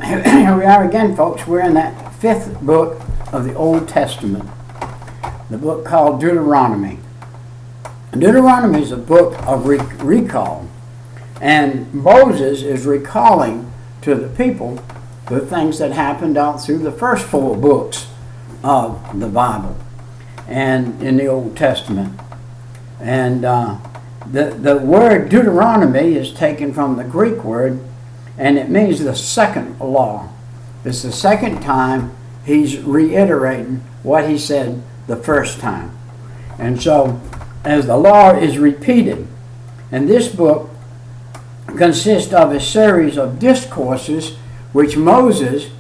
here we are again, folks. We're in that fifth book of the Old Testament, the book called Deuteronomy. Deuteronomy is a book of recall, and Moses is recalling to the people the things that happened out through the first four books of the Bible and in the Old Testament. And the word Deuteronomy is taken from the Greek word, and it means the second law. It's the second time he's reiterating what he said the first time. And so, as the law is repeated, and this book consists of a series of discourses which Moses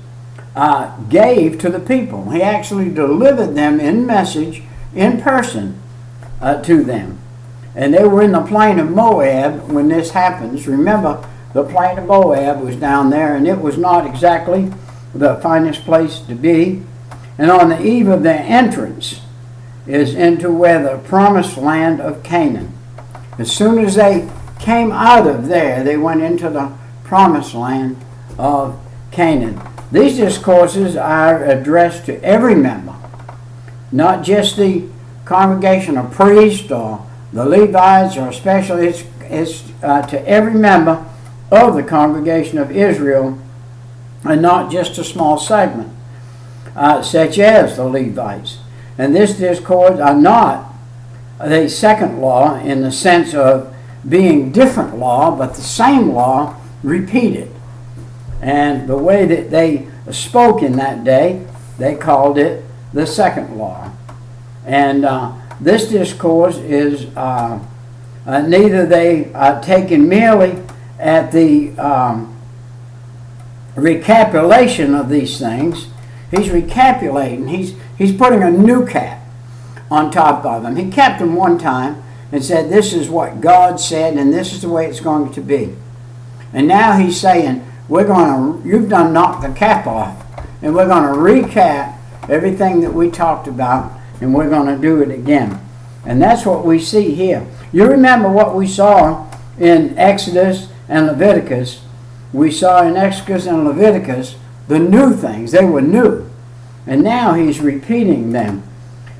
gave to the people. He actually delivered them in message, in person, to them. And they were in the plain of Moab when this happens. Remember, the plain of Moab was down there, and it was not exactly the finest place to be. And on the eve of their entrance is into where the promised land of Canaan. As soon as they came out of there, they went into the promised land of Canaan. These discourses are addressed to every member, not just the congregation of priests or the Levites, or especially it's to every member of the congregation of Israel, and not just a small segment, such as the Levites. And this discourse are not the second law in the sense of being different law, but the same law repeated. And the way that they spoke in that day, they called it the second law. And this discourse is neither they are taken merely at the recapitulation of these things. He's recapitulating. He's putting a new cap on top of them. He capped them one time and said, this is what God said, and this is the way it's going to be. And now he's saying, you've done knocked the cap off, and we're going to recap everything that we talked about, and we're going to do it again. And that's what we see here. You remember what we saw in Exodus and Leviticus. We saw in Exodus and Leviticus the new things. They were new. And now he's repeating them.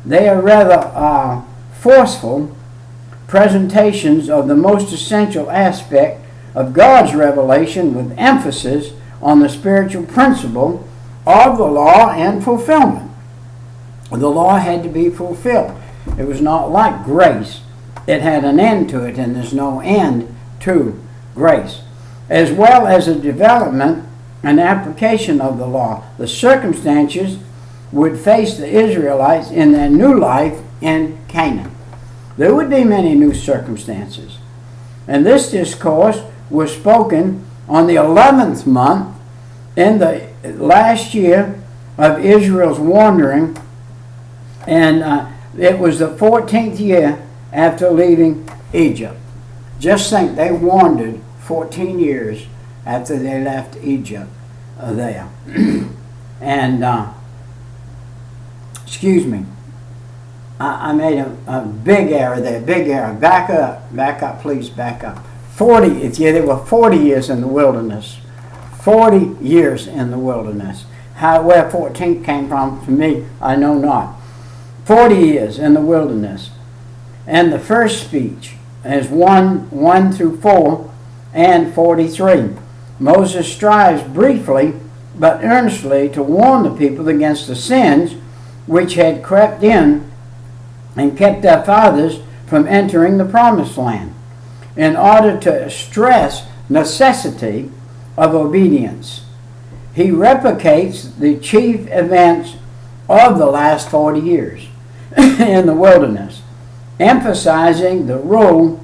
They are rather forceful presentations of the most essential aspect of God's revelation, with emphasis on the spiritual principle of the law and fulfillment. The law had to be fulfilled. It was not like grace. It had an end to it, and there's no end to grace. As well as a development and application of the law. The circumstances would face the Israelites in their new life in Canaan. There would be many new circumstances. And this discourse was spoken on the 11th month in the last year of Israel's wandering, and it was the 14th year after leaving Egypt. Just think, they wandered 14 years after they left Egypt there. And, excuse me, I made a big error there, big error. Back up, please, back up. 40th year, they were 40 years in the wilderness. 40 years in the wilderness. Where 14 came from, for me, I know not. 40 years in the wilderness. And the first speech is 1 through 4 and 43. Moses strives briefly but earnestly to warn the people against the sins which had crept in and kept their fathers from entering the promised land, in order to stress necessity of obedience. He replicates the chief events of the last 40 years in the wilderness, emphasizing the role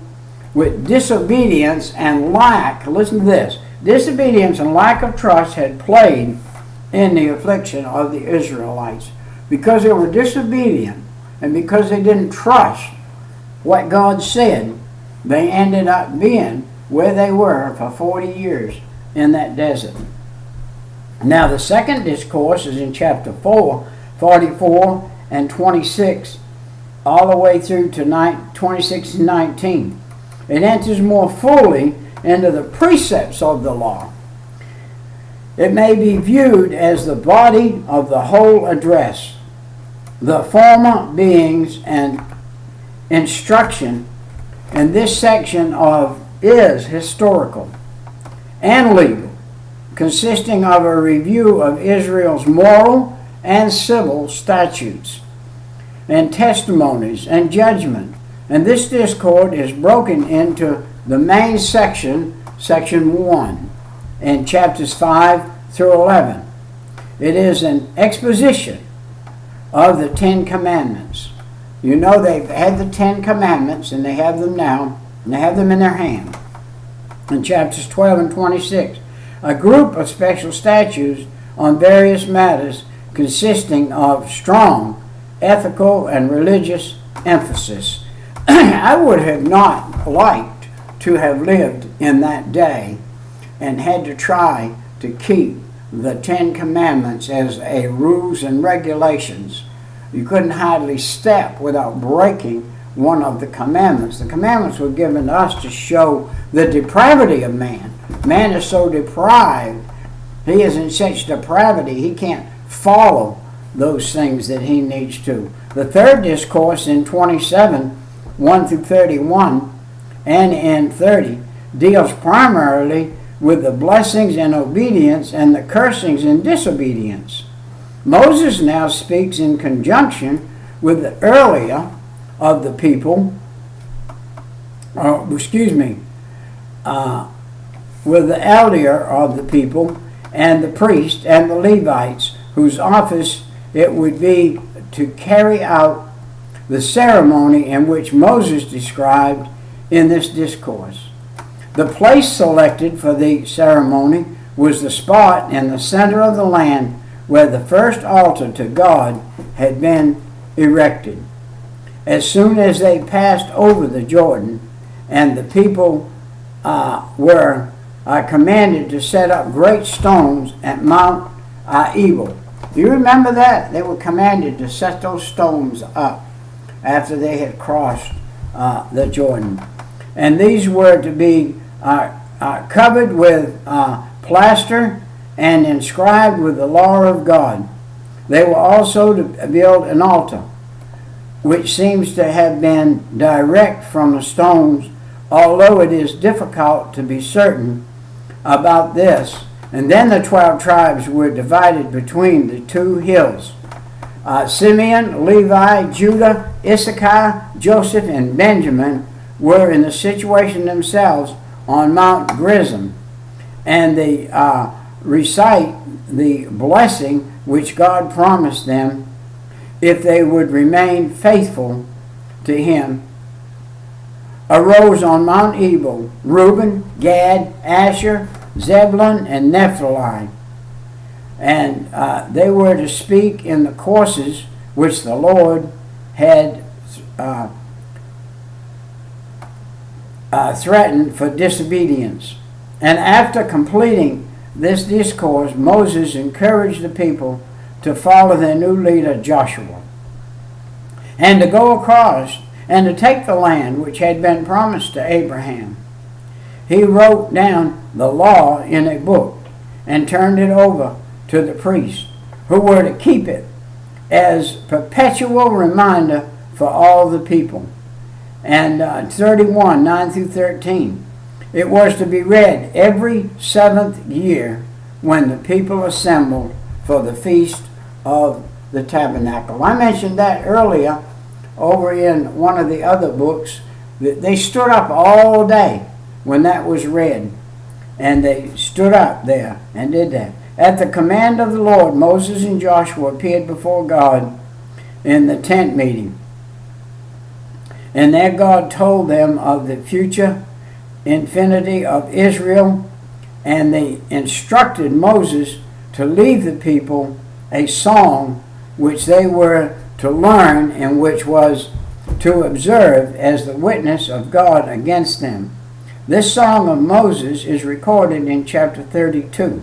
which disobedience and lack, listen to this, disobedience and lack of trust had played in the affliction of the Israelites. Because they were disobedient and because they didn't trust what God said, they ended up being where they were for 40 years in that desert. Now the second discourse is in chapter 4, 44 and 26, all the way through to 26 and 19. It enters more fully into the precepts of the law. It may be viewed as the body of the whole address, the former beings and instruction in this section is historical and legal, consisting of a review of Israel's moral and civil statutes and testimonies and judgment. And this discord is broken into the main section, section 1, in chapters 5 through 11. It is an exposition of the Ten Commandments. You know, they've had the Ten Commandments, and they have them now, and they have them in their hand. In chapters 12 and 26, a group of special statutes on various matters consisting of strong ethical and religious emphasis. I would have not liked to have lived in that day and had to try to keep the Ten Commandments as a rules and regulations. You couldn't hardly step without breaking one of the commandments. The commandments were given to us to show the depravity of man. Man is so deprived. He is in such depravity, he can't follow those things that he needs to. The third discourse in 27, 1 through 31, and in 30, deals primarily with the blessings and obedience and the cursings and disobedience. Moses now speaks in conjunction with the earlier of the people, with the elder of the people and the priest and the Levites, whose office it would be to carry out the ceremony in which Moses described in this discourse. The place selected for the ceremony was the spot in the center of the land where the first altar to God had been erected. As soon as they passed over the Jordan, and the people were commanded to set up great stones at Mount Ebal. Do you remember that? They were commanded to set those stones up after they had crossed the Jordan. And these were to be covered with plaster and inscribed with the law of God. They were also to build an altar, which seems to have been direct from the stones, although it is difficult to be certain about this. And then the 12 tribes were divided between the two hills. Simeon, Levi, Judah, Issachar, Joseph, and Benjamin were in the situation themselves on Mount Gerizim, and they recite the blessing which God promised them if they would remain faithful to him. Arose on Mount Ebal Reuben, Gad, Asher, Zebulun, and Naphtali, and they were to speak in the courses which the Lord had threatened for disobedience. And after completing this discourse, Moses encouraged the people to follow their new leader Joshua, and to go across and to take the land which had been promised to Abraham. He wrote down the law in a book and turned it over to the priests, who were to keep it as perpetual reminder for all the people. And 31, 9 through 13, it was to be read every 7th year when the people assembled for the Feast of the Tabernacle. I mentioned that earlier over in one of the other books. They stood up all day when that was read, and they stood up there and did that. At the command of the Lord, Moses and Joshua appeared before God in the tent meeting. And there God told them of the future infinity of Israel, and they instructed Moses to leave the people a song which they were to learn and which was to observe as the witness of God against them. This song of Moses is recorded in chapter 32.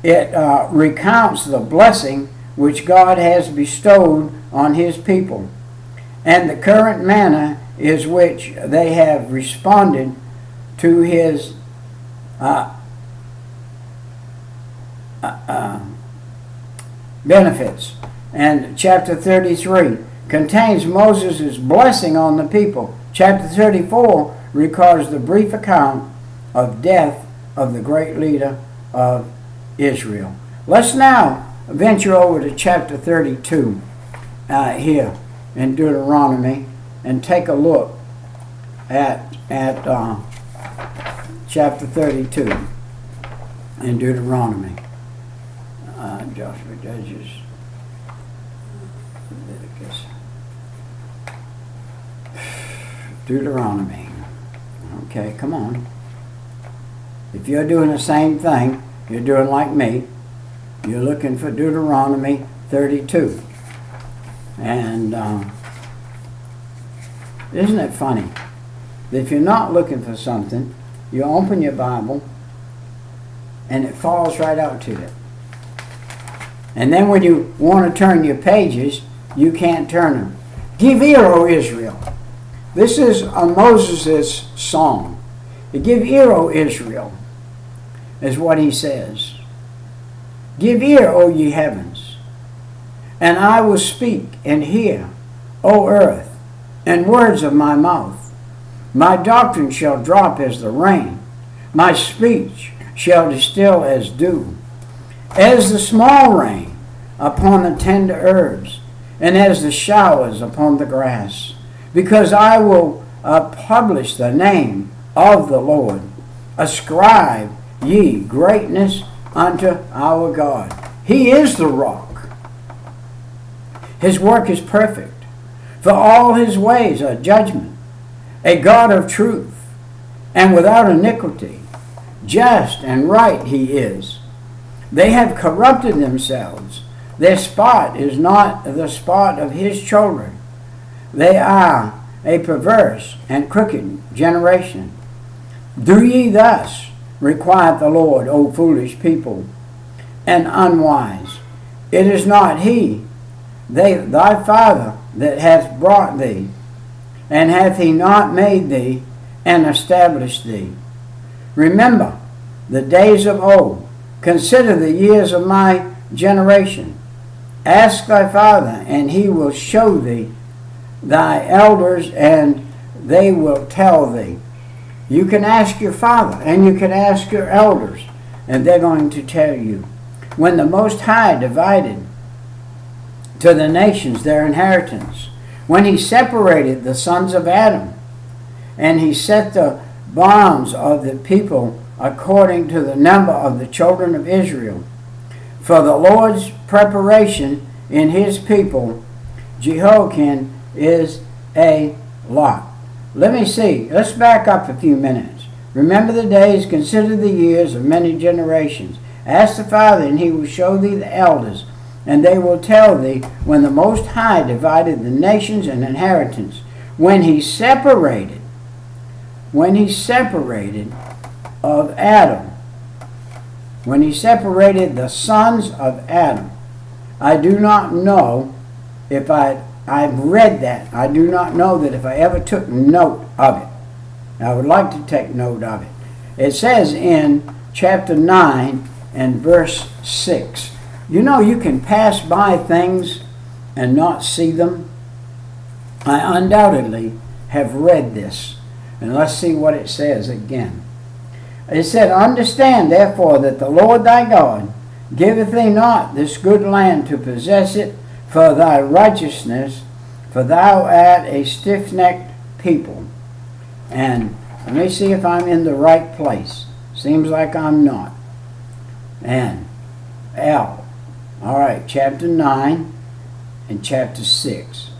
It recounts the blessing which God has bestowed on his people, and the current manner is which they have responded to his benefits. And chapter 33 contains Moses' blessing on the people. Chapter 34 records the brief account of death of the great leader of Israel. Let's now venture over to chapter 32 here in Deuteronomy and take a look at chapter 32 in Deuteronomy. Joshua, Judges, Leviticus, Deuteronomy. Okay, come on. If you're doing the same thing, you're doing like me. You're looking for Deuteronomy 32. And isn't it funny that if you're not looking for something, you open your Bible and it falls right out to you. And then when you want to turn your pages, you can't turn them. Give ear, O Israel. This is Moses' song. Give ear, O Israel, is what he says. Give ear, O ye heavens, and I will speak, and hear, O earth, and words of my mouth. My doctrine shall drop as the rain, my speech shall distill as dew, as the small rain upon the tender herbs, and as the showers upon the grass. Because I will publish the name of the Lord. Ascribe ye greatness unto our God. He is the rock. His work is perfect. For all his ways are judgment. A God of truth, and without iniquity. Just and right he is. They have corrupted themselves. Their spot is not the spot of his children. They are a perverse and crooked generation. Do ye thus, requite the Lord, O foolish people, and unwise? It is not he, thy father, that hath brought thee, and hath he not made thee and established thee? Remember the days of old. Consider the years of my generation. Ask thy father, and he will show thee, thy elders, and they will tell thee. You can ask your father, and you can ask your elders, and they're going to tell you. When the Most High divided to the nations their inheritance, when he separated the sons of Adam, and he set the bounds of the people according to the number of the children of Israel, for the Lord's preparation in his people, Jehoiakim is a lot. Let me see. Let's back up a few minutes. Remember the days, consider the years of many generations. Ask the Father, and he will show thee the elders, and they will tell thee when the Most High divided the nations and inheritance, when he separated of Adam, when he separated the sons of Adam. I do not know if I've read that. I do not know that if I ever took note of it. I would like to take note of it. It says in chapter 9 and verse 6. You know, you can pass by things and not see them. I undoubtedly have read this. And let's see what it says again. It said, Understand therefore that the Lord thy God giveth thee not this good land to possess it for thy righteousness, for thou art a stiff-necked people. And let me see if I'm in the right place. Seems like I'm not. And L. All right, chapter 9 and chapter 6.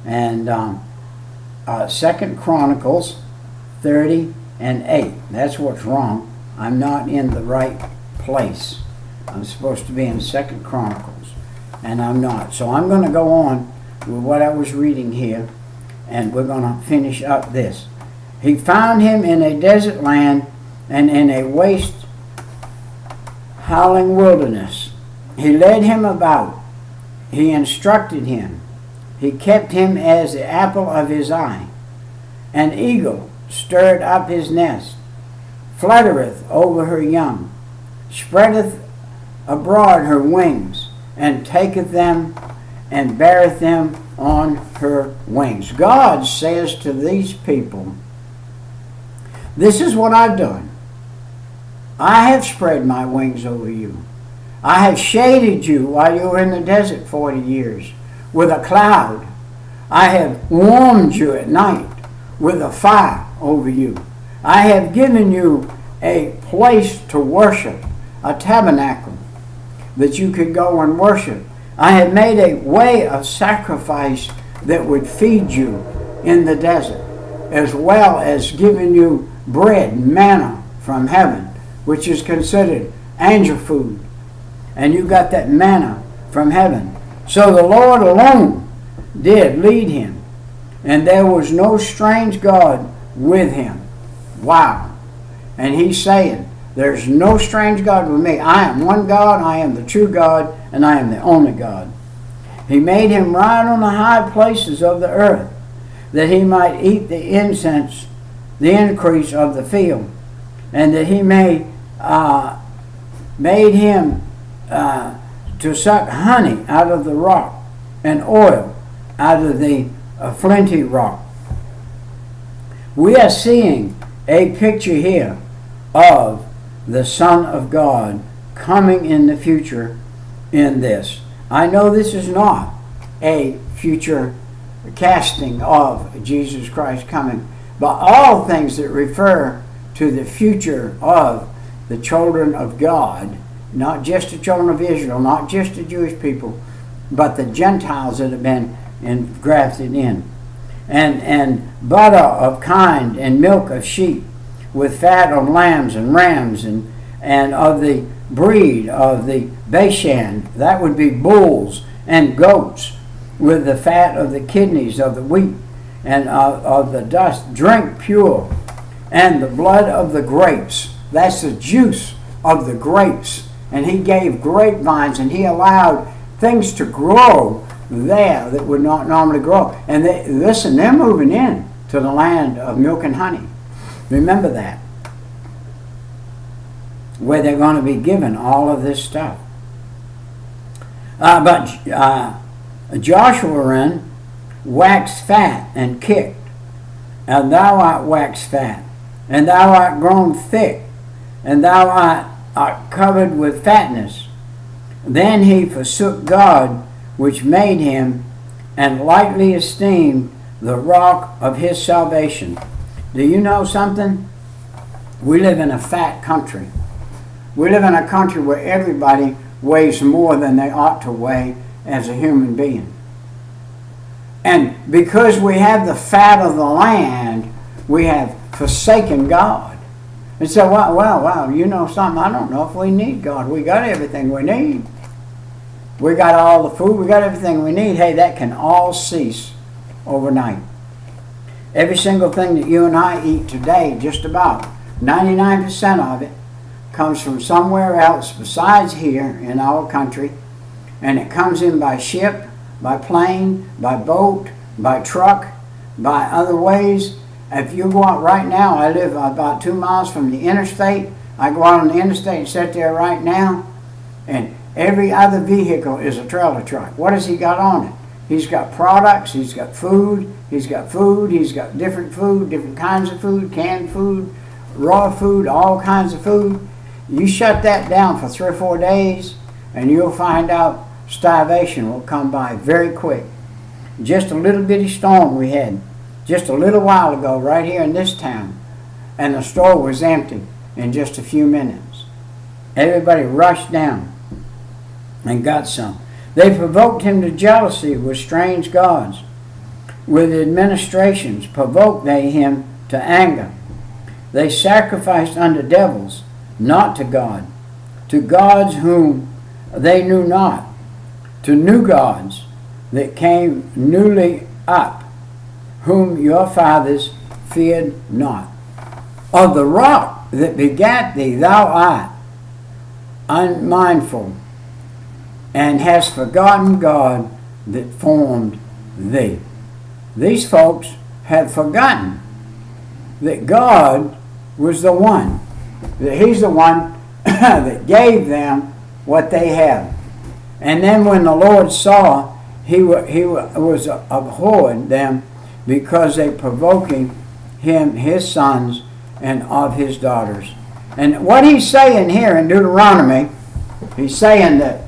And 2 Chronicles 30 and 8. That's what's wrong. I'm not in the right place. I'm supposed to be in 2 Chronicles, and I'm not. So I'm going to go on with what I was reading here, and we're going to finish up this. He found him in a desert land and in a waste, howling wilderness. He led him about. He instructed him. He kept him as the apple of his eye. An eagle stirred up his nest, fluttereth over her young, spreadeth abroad her wings, and taketh them, and beareth them on her wings. God says to these people, this is what I've done. I have spread my wings over you. I have shaded you while you were in the desert 40 years with a cloud. I have warmed you at night with a fire over you. I have given you a place to worship, a tabernacle that you could go and worship. I have made a way of sacrifice that would feed you in the desert, as well as giving you bread, manna from heaven, which is considered angel food. And you got that manna from heaven. So the Lord alone did lead him, and there was no strange God with him. Wow. And he's saying, there's no strange God with me. I am one God, I am the true God, and I am the only God. He made him ride on the high places of the earth, that he might eat the incense, the increase of the field, and that he made him to suck honey out of the rock, and oil out of the flinty rock. We are seeing a picture here of the Son of God coming in the future in this. I know this is not a future casting of Jesus Christ coming, but all things that refer to the future of the children of God, not just the children of Israel, not just the Jewish people, but the Gentiles that have been grafted in. And butter of kind and milk of sheep, with fat of lambs and rams, and of the breed of the Bashan, that would be bulls and goats, with the fat of the kidneys of the wheat and of the dust, drink pure, and the blood of the grapes. That's the juice of the grapes. And he gave grapevines, and he allowed things to grow there that would not normally grow. And they're moving in to the land of milk and honey. Remember that. Where they're going to be given all of this stuff. But Joshua waxed fat and kicked, and thou art waxed fat, and thou art grown thick, and thou art covered with fatness. Then he forsook God which made him, and lightly esteemed the rock of his salvation. Do you know something? We live in a fat country. We live in a country where everybody weighs more than they ought to weigh as a human being. And because we have the fat of the land, we have forsaken God. And so, well, you know something, I don't know if we need God. We got everything we need. We got all the food, we got everything we need. Hey, that can all cease overnight. Every single thing that you and I eat today, just about 99% of it, comes from somewhere else besides here in our country. And it comes in by ship, by plane, by boat, by truck, by other ways. If you go out right now, I live about 2 miles from the interstate. I go out on the interstate and sit there right now, and every other vehicle is a trailer truck. What has he got on it? He's got products, he's got food, he's got different kinds of food, canned food, raw food, all kinds of food. You shut that down for 3 or 4 days, and you'll find out starvation will come by very quick. Just a little bitty storm we had just a little while ago right here in this town, and the store was empty in just a few minutes. Everybody rushed down and got some. They provoked him to jealousy with strange gods. With administrations provoked they him to anger. They sacrificed unto devils, not to God, to gods whom they knew not, to new gods that came newly up, whom your fathers feared not. Of the rock that begat thee thou art unmindful, and hast forgotten God that formed thee. These folks had forgotten that God was the one, that he's the one that gave them what they have. And then when the Lord saw, he was abhorred them, because they provoking him, his sons, and of his daughters. And what he's saying here in Deuteronomy, he's saying that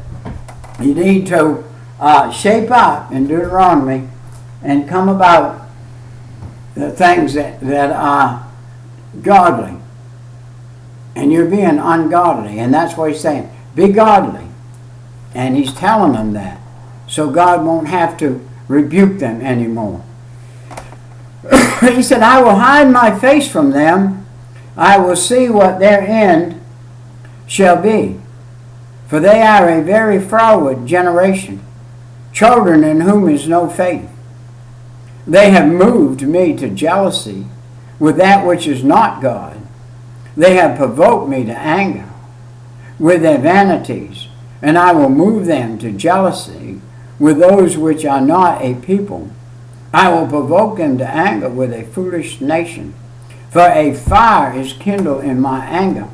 you need to shape up in Deuteronomy and come about the things that are godly. And you're being ungodly. And that's what he's saying. Be godly. And he's telling them that. So God won't have to rebuke them anymore. He said, I will hide my face from them. I will see what their end shall be. For they are a very froward generation, children in whom is no faith. They have moved me to jealousy with that which is not God. They have provoked me to anger with their vanities, and I will move them to jealousy with those which are not a people. I will provoke them to anger with a foolish nation. For a fire is kindled in my anger,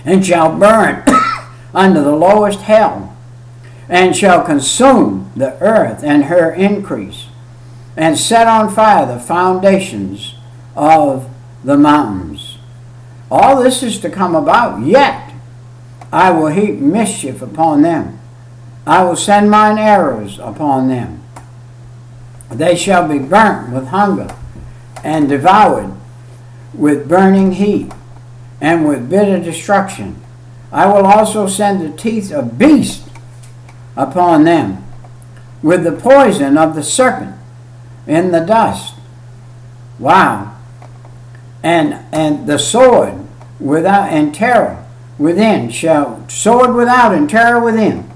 and shall burn under the lowest hell, and shall consume the earth and her increase, and set on fire the foundations of the mountains. All this is to come about, yet I will heap mischief upon them. I will send mine arrows upon them. They shall be burnt with hunger, and devoured with burning heat, and with bitter destruction. I will also send the teeth of beasts upon them, with the poison of the serpent in the dust. Wow. And the sword without and terror within sword without and terror within,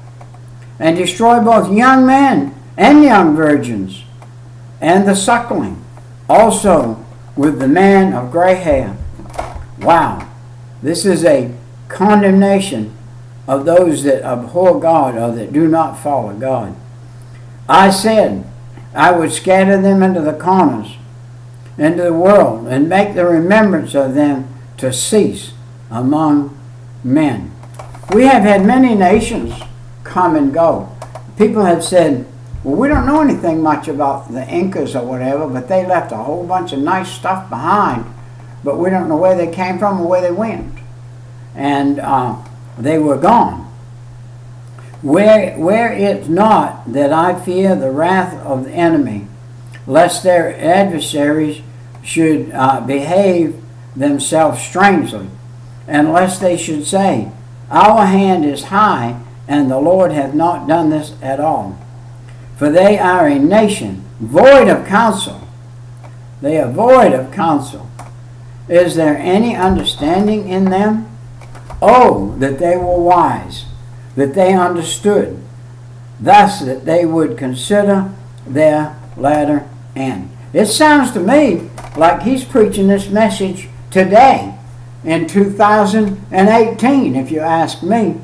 and destroy both young men and young virgins, and the suckling, also with the man of gray hair. Wow. This is a condemnation of those that abhor God or that do not follow God. I said I would scatter them into the corners, into the world, and make the remembrance of them to cease among men. We have had many nations come and go. People have said, well, we don't know anything much about the Incas or whatever, but they left a whole bunch of nice stuff behind, but we don't know where they came from or where they went. And they were gone. Where it's not that I fear the wrath of the enemy, lest their adversaries should behave themselves strangely, and lest they should say, our hand is high, and the Lord hath not done this at all. For they are a nation void of counsel. They are void of counsel. Is there any understanding in them? Oh, that they were wise, that they understood, thus that they would consider their latter end. It sounds to me like he's preaching this message today in 2018, if you ask me.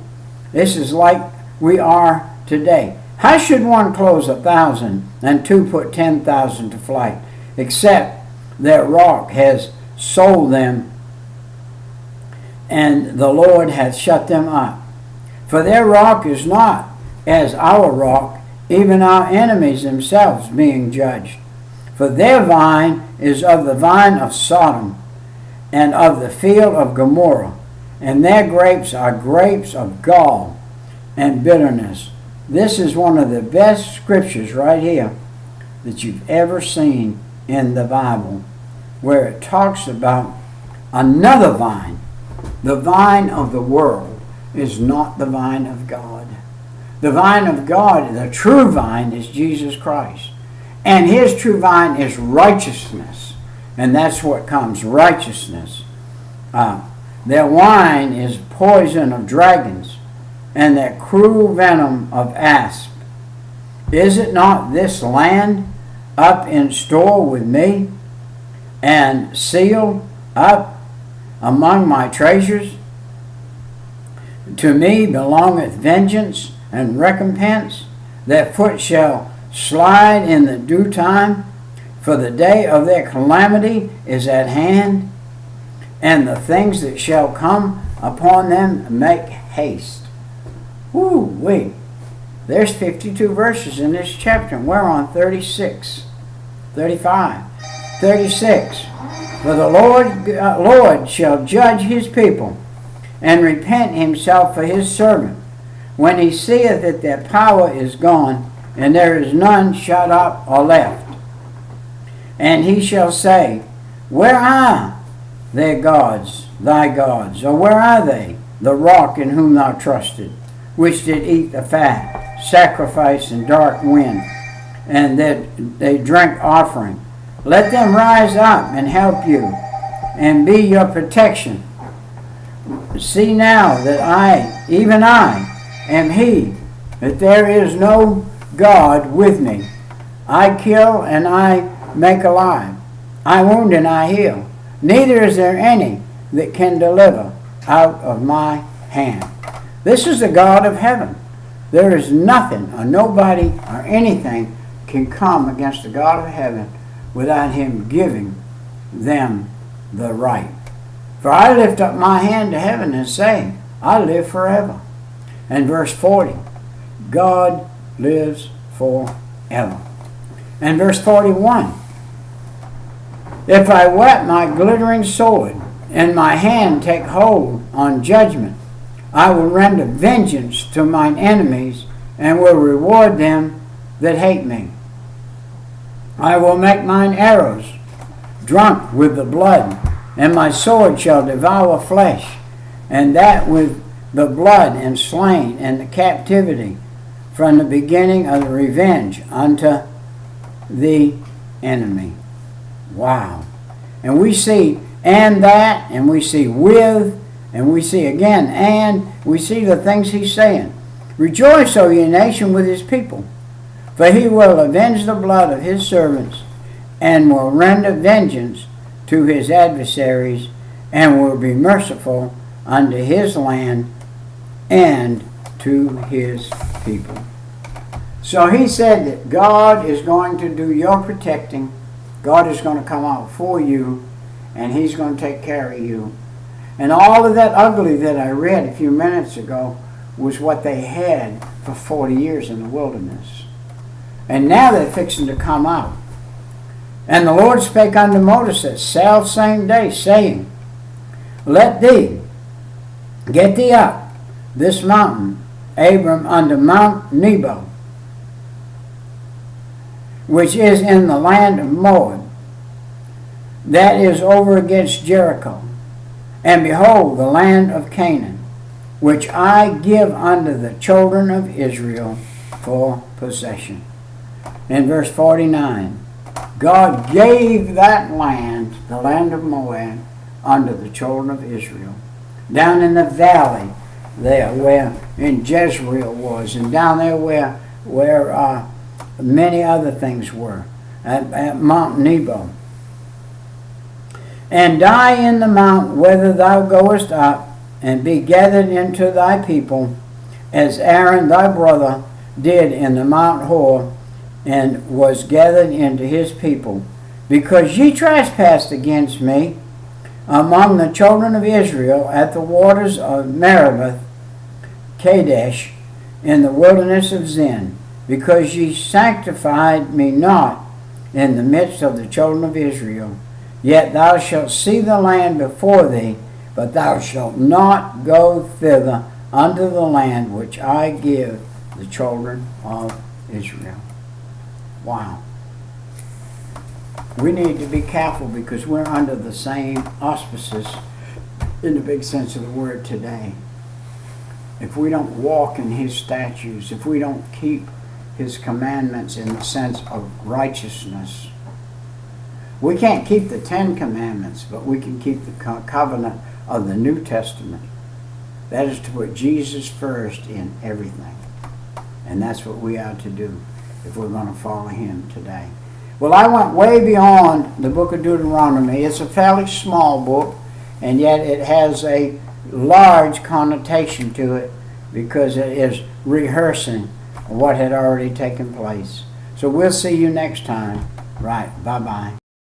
This is like we are today. How should one close 1,000 and two put 10,000 to flight, except their rock has sold them, and the Lord hath shut them up? For their rock is not as our rock, even our enemies themselves being judged. For their vine is of the vine of Sodom, and of the field of Gomorrah, and their grapes are grapes of gall and bitterness. This is one of the best scriptures right here that you've ever seen in the Bible, where it talks about another vine. The vine of the world is not the vine of God. The vine of God, the true vine, is Jesus Christ. And his true vine is righteousness. And that's what comes, righteousness. Their wine is poison of dragons, and their cruel venom of asp. Is it not this land up in store with me, and sealed up among my treasures? To me belongeth vengeance and recompense. Their foot shall slide in the due time, for the day of their calamity is at hand, and the things that shall come upon them make haste. Woo-wee. There's 52 verses in this chapter, and we're on 36, 35, 36. For the Lord shall judge his people, and repent himself for his servant, when he seeth that their power is gone, and there is none shut up or left. And he shall say, Where are their gods, thy gods? Or where are they, the rock in whom thou trusted, which did eat the fat, sacrifice in dark wind, and that they drank offering? Let them rise up and help you, and be your protection. See now that I, even I, am he, that there is no God with me. I kill and I make alive. I wound and I heal. Neither is there any that can deliver out of my hand. This is the God of heaven. There is nothing or nobody or anything can come against the God of heaven without him giving them the right. For I lift up my hand to heaven and say, I live forever. And verse 40, God lives forever. And verse 41, if I whet my glittering sword, and my hand take hold on judgment, I will render vengeance to mine enemies, and will reward them that hate me. I will make mine arrows drunk with the blood, and my sword shall devour flesh, and that with the blood and slain and the captivity, from the beginning of the revenge unto the enemy. Wow. And we see and that, and we see with, and we see again and, we see the things he's saying. Rejoice, O ye nation, with his people, for he will avenge the blood of his servants, and will render vengeance to his adversaries, and will be merciful unto his land and to his people. So he said that God is going to do your protecting. God is going to come out for you, and he's going to take care of you. And all of that ugly that I read a few minutes ago was what they had for 40 years in the wilderness. And now they're fixing to come out. And the Lord spake unto Moses that same day, saying, Let thee get thee up this mountain, Abram, unto Mount Nebo, which is in the land of Moab, that is over against Jericho. And behold, the land of Canaan, which I give unto the children of Israel for possession. In verse 49, God gave that land, the land of Moab, unto the children of Israel. Down in the valley there where in Jezreel was, and down there where many other things were, at Mount Nebo. And die in the mount whither thou goest up, and be gathered into thy people, as Aaron thy brother did in the Mount Hor, and was gathered into his people, because ye trespassed against me among the children of Israel at the waters of Meribah, Kadesh, in the wilderness of Zin, because ye sanctified me not in the midst of the children of Israel. Yet thou shalt see the land before thee, but thou shalt not go thither unto the land which I give the children of Israel. Wow. We need to be careful because we're under the same auspices in the big sense of the word today. If we don't walk in his statutes, if we don't keep his commandments in the sense of righteousness, we can't keep the 10 Commandments, but we can keep the covenant of the New Testament. That is to put Jesus first in everything. And that's what we are to do if we're going to follow him today. Well, I went way beyond the book of Deuteronomy. It's a fairly small book, and yet it has a large connotation to it because it is rehearsing what had already taken place. So we'll see you next time. Right. Bye-bye.